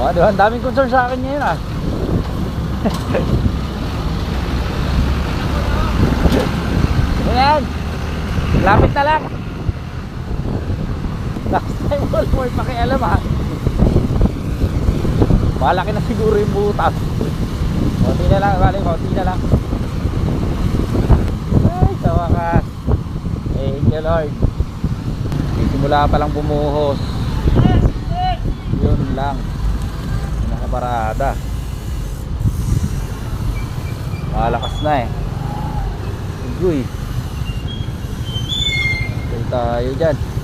Oh, di ba? Ang daming concern sa akin ngayon ah. Ayan. Lapit na lang. Last time wala mo pakialam ha. Malaki na siguro yung butas. Konti na lang, bali, konti na lang. Ay, sa wakas. Thank you Lord. Simula pa lang bumuhos. Yun lang. Nakaparada. Malakas na eh. Uy. Tayo dyan.